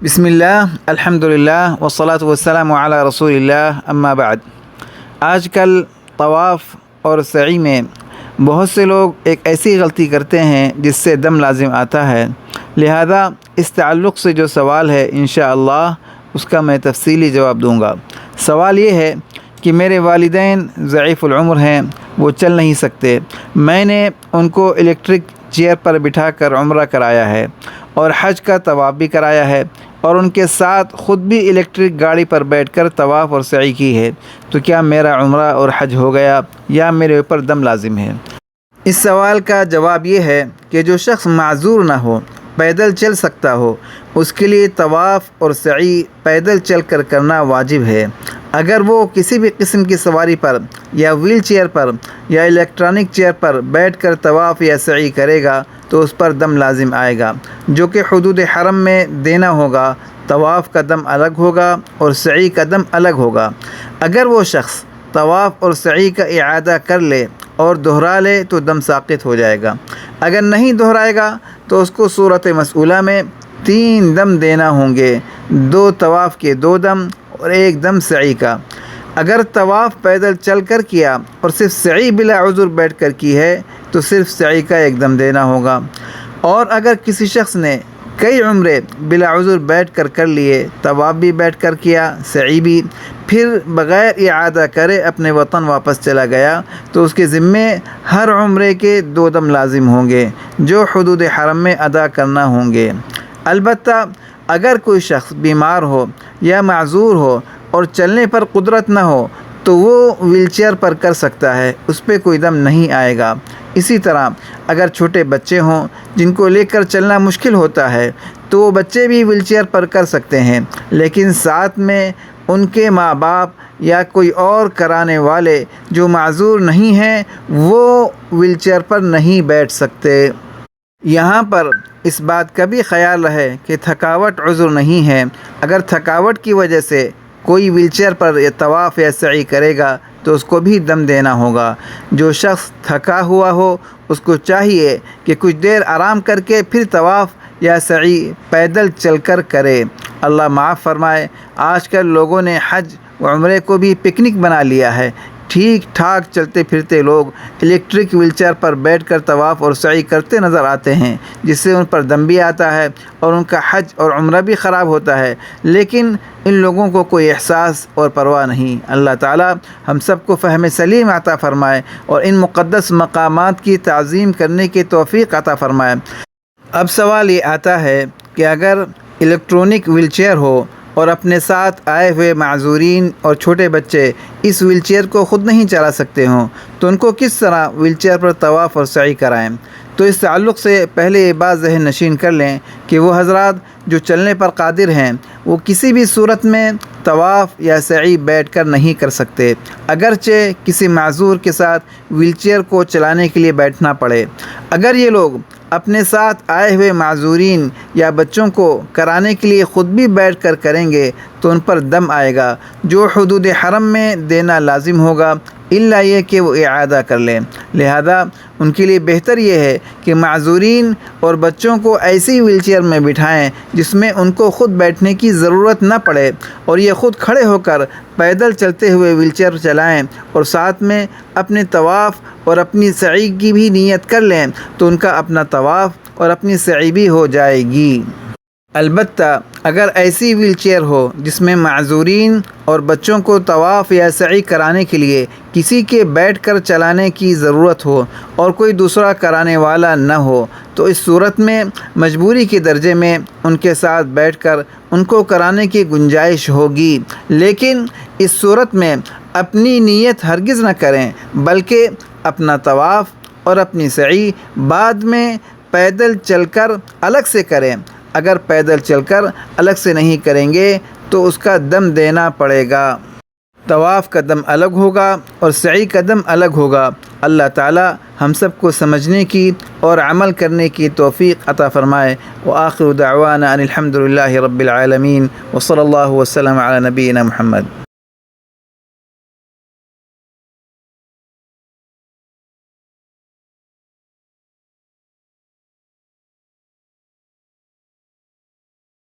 بسم اللہ الحمدللہ والصلاة والسلام علی رسول اللہ اما بعد۔ آج کل طواف اور سعی میں بہت سے لوگ ایک ایسی غلطی کرتے ہیں جس سے دم لازم آتا ہے، لہذا اس تعلق سے جو سوال ہے انشاءاللہ اس کا میں تفصیلی جواب دوں گا۔ سوال یہ ہے کہ میرے والدین ضعیف العمر ہیں، وہ چل نہیں سکتے، میں نے ان کو الیکٹرک چیئر پر بٹھا کر عمرہ کرایا ہے اور حج کا طواف بھی کرایا ہے اور ان کے ساتھ خود بھی الیکٹرک گاڑی پر بیٹھ کر طواف اور سعی کی ہے، تو کیا میرا عمرہ اور حج ہو گیا یا میرے اوپر دم لازم ہے؟ اس سوال کا جواب یہ ہے کہ جو شخص معذور نہ ہو، پیدل چل سکتا ہو، اس کے لیے طواف اور سعی پیدل چل کر کرنا واجب ہے۔ اگر وہ کسی بھی قسم کی سواری پر یا ویل چیئر پر یا الیکٹرانک چیئر پر بیٹھ کر طواف یا سعی کرے گا تو اس پر دم لازم آئے گا، جو کہ حدود حرم میں دینا ہوگا۔ طواف کا دم الگ ہوگا اور سعی کا دم الگ ہوگا۔ اگر وہ شخص طواف اور سعی کا اعادہ کر لے اور دہرا لے تو دم ساقط ہو جائے گا۔ اگر نہیں دہرائے گا تو اس کو صورت مسئولہ میں 3 دم دینا ہوں گے، 2 طواف کے 2 دم اور 1 دم سعی کا۔ اگر طواف پیدل چل کر کیا اور صرف سعی بلا عذر بیٹھ کر کی ہے تو صرف سعی کا 1 دم دینا ہوگا۔ اور اگر کسی شخص نے کئی عمرے بلا عذر بیٹھ کر لیے، طواف بھی بیٹھ کر کیا، سعی بھی، پھر بغیر اعادہ کرے اپنے وطن واپس چلا گیا تو اس کے ذمے ہر عمرے کے 2 دم لازم ہوں گے، جو حدود حرم میں ادا کرنا ہوں گے۔ البتہ اگر کوئی شخص بیمار ہو یا معذور ہو اور چلنے پر قدرت نہ ہو تو وہ ویل چیئر پر کر سکتا ہے، اس پہ کوئی دم نہیں آئے گا۔ اسی طرح اگر چھوٹے بچے ہوں جن کو لے کر چلنا مشکل ہوتا ہے تو وہ بچے بھی ویل چیئر پر کر سکتے ہیں، لیکن ساتھ میں ان کے ماں باپ یا کوئی اور کرانے والے جو معذور نہیں ہیں وہ ویل چیئر پر نہیں بیٹھ سکتے۔ یہاں پر اس بات کا بھی خیال رہے کہ تھکاوٹ عذر نہیں ہے۔ اگر تھکاوٹ کی وجہ سے کوئی ویل چیئر پر طواف یا سعی کرے گا تو اس کو بھی دم دینا ہوگا۔ جو شخص تھکا ہوا ہو اس کو چاہیے کہ کچھ دیر آرام کر کے پھر طواف یا سعی پیدل چل کر کرے۔ اللہ معاف فرمائے، آج کل لوگوں نے حج و عمرے کو بھی پکنک بنا لیا ہے۔ ٹھیک ٹھاک چلتے پھرتے لوگ الیکٹرک ویل چیئر پر بیٹھ کر طواف اور سعی کرتے نظر آتے ہیں، جس سے ان پر دم بھی آتا ہے اور ان کا حج اور عمرہ بھی خراب ہوتا ہے، لیکن ان لوگوں کو کوئی احساس اور پرواہ نہیں۔ اللہ تعالی ہم سب کو فہم سلیم عطا فرمائے اور ان مقدس مقامات کی تعظیم کرنے کی توفیق عطا فرمائے۔ اب سوال یہ آتا ہے کہ اگر الیکٹرانک ویل چیئر ہو اور اپنے ساتھ آئے ہوئے معذورین اور چھوٹے بچے اس ویل چیئر کو خود نہیں چلا سکتے ہوں تو ان کو کس طرح ویل چیئر پر طواف اور سعی کرائیں؟ تو اس تعلق سے پہلے یہ بات ذہن نشین کر لیں کہ وہ حضرات جو چلنے پر قادر ہیں وہ کسی بھی صورت میں طواف یا سعی بیٹھ کر نہیں کر سکتے، اگرچہ کسی معذور کے ساتھ ویل چیئر کو چلانے کے لیے بیٹھنا پڑے۔ اگر یہ لوگ اپنے ساتھ آئے ہوئے معذورین یا بچوں کو کرانے کے لیے خود بھی بیٹھ کر کریں گے تو ان پر دم آئے گا، جو حدود حرم میں دینا لازم ہوگا، الا یہ کہ وہ اعادہ کر لیں۔ لہذا ان کے لیے بہتر یہ ہے کہ معذورین اور بچوں کو ایسی ویل چیئر میں بٹھائیں جس میں ان کو خود بیٹھنے کی ضرورت نہ پڑے اور یہ خود کھڑے ہو کر پیدل چلتے ہوئے ویل چیئر چلائیں اور ساتھ میں اپنے طواف اور اپنی سعی کی بھی نیت کر لیں تو ان کا اپنا طواف اور اپنی سعی بھی ہو جائے گی۔ البتہ اگر ایسی ویل چیئر ہو جس میں معذورین اور بچوں کو طواف یا سعی کرانے کے لیے کسی کے بیٹھ کر چلانے کی ضرورت ہو اور کوئی دوسرا کرانے والا نہ ہو تو اس صورت میں مجبوری کے درجے میں ان کے ساتھ بیٹھ کر ان کو کرانے کی گنجائش ہوگی، لیکن اس صورت میں اپنی نیت ہرگز نہ کریں بلکہ اپنا طواف اور اپنی سعی بعد میں پیدل چل کر الگ سے کریں۔ اگر پیدل چل کر الگ سے نہیں کریں گے تو اس کا دم دینا پڑے گا۔ طواف کا دم الگ ہوگا اور سعی کا دم الگ ہوگا۔ اللہ تعالی ہم سب کو سمجھنے کی اور عمل کرنے کی توفیق عطا فرمائے۔ وآخر دعوانا ان الحمد للہ رب العالمین وصلی اللہ وسلم علی نبینا محمد۔